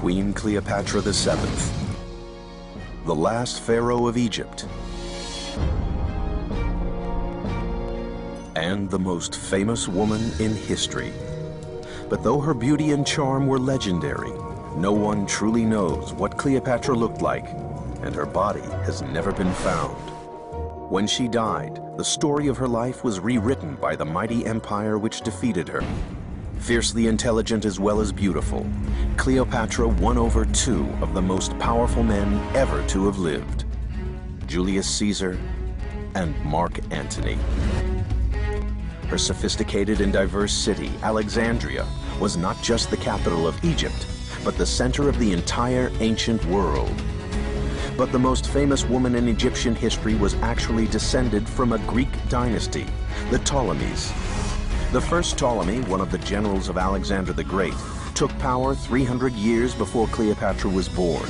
Queen Cleopatra VII, the last pharaoh of Egypt, and the most famous woman in history. But though her beauty and charm were legendary, no one truly knows what Cleopatra looked like, and her body has never been found. When she died, the story of her life was rewritten by the mighty empire which defeated her. Fiercely intelligent as well as beautiful, Cleopatra won over two of the most powerful men ever to have lived, Julius Caesar and Mark Antony. Her sophisticated and diverse city, Alexandria, was not just the capital of Egypt, but the center of the entire ancient world. But the most famous woman in Egyptian history was actually descended from a Greek dynasty, the Ptolemies. The first Ptolemy, one of the generals of Alexander the Great, took power 300 years before Cleopatra was born.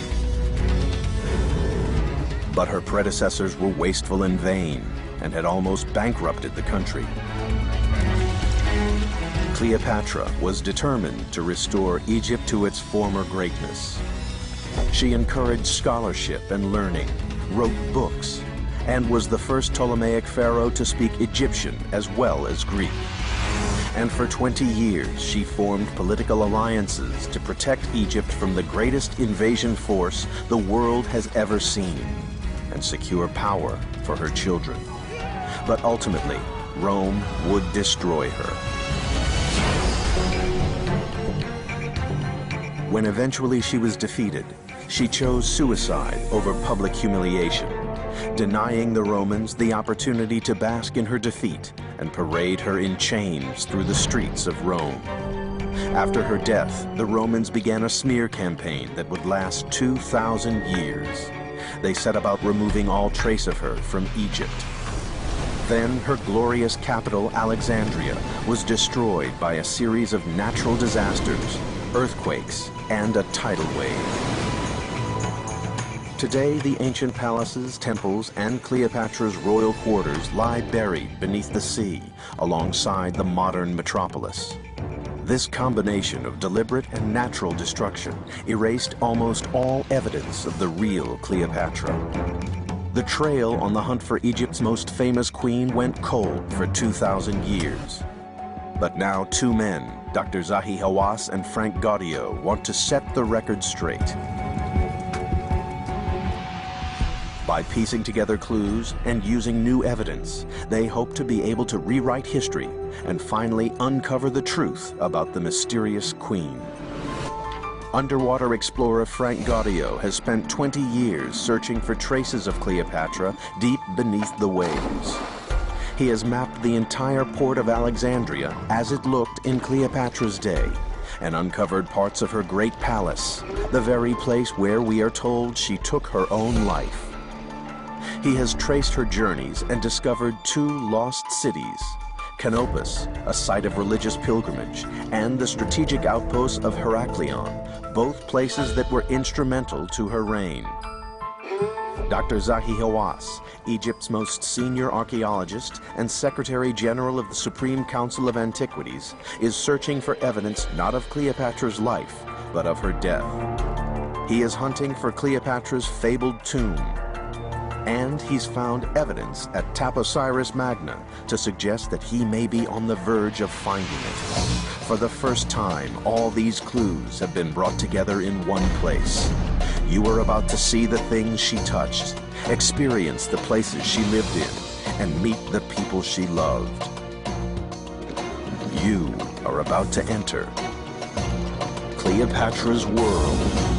But her predecessors were wasteful and vain, and had almost bankrupted the country. Cleopatra was determined to restore Egypt to its former greatness. She encouraged scholarship and learning, wrote books, and was the first Ptolemaic pharaoh to speak Egyptian as well as Greek. And for 20 years, she formed political alliances to protect Egypt from the greatest invasion force the world has ever seen, and secure power for her children. But ultimately, Rome would destroy her. When eventually she was defeated, she chose suicide over public humiliation, denying the Romans the opportunity to bask in her defeat and parade her in chains through the streets of Rome. After her death, the Romans began a smear campaign that would last 2,000 years. They set about removing all trace of her from Egypt. Then her glorious capital, Alexandria, was destroyed by a series of natural disasters, earthquakes, and a tidal wave. Today, the ancient palaces, temples, and Cleopatra's royal quarters lie buried beneath the sea, alongside the modern metropolis. This combination of deliberate and natural destruction erased almost all evidence of the real Cleopatra. The trail on the hunt for Egypt's most famous queen went cold for 2,000 years. But now two men, Dr. Zahi Hawass and Frank Gaudio, want to set the record straight. By piecing together clues and using new evidence, they hope to be able to rewrite history and finally uncover the truth about the mysterious queen. Underwater explorer Frank Gaudio has spent 20 years searching for traces of Cleopatra deep beneath the waves. He has mapped the entire port of Alexandria as it looked in Cleopatra's day, and uncovered parts of her great palace, the very place where we are told she took her own life. He has traced her journeys and discovered two lost cities, Canopus, a site of religious pilgrimage, and the strategic outpost of Heraklion, both places that were instrumental to her reign. Dr. Zahi Hawass, Egypt's most senior archaeologist and Secretary General of the Supreme Council of Antiquities, is searching for evidence not of Cleopatra's life, but of her death. He is hunting for Cleopatra's fabled tomb, and he's found evidence at Taposiris Magna to suggest that he may be on the verge of finding it. For the first time, all these clues have been brought together in one place. You are about to see the things she touched, experience the places she lived in, and meet the people she loved. You are about to enter Cleopatra's world.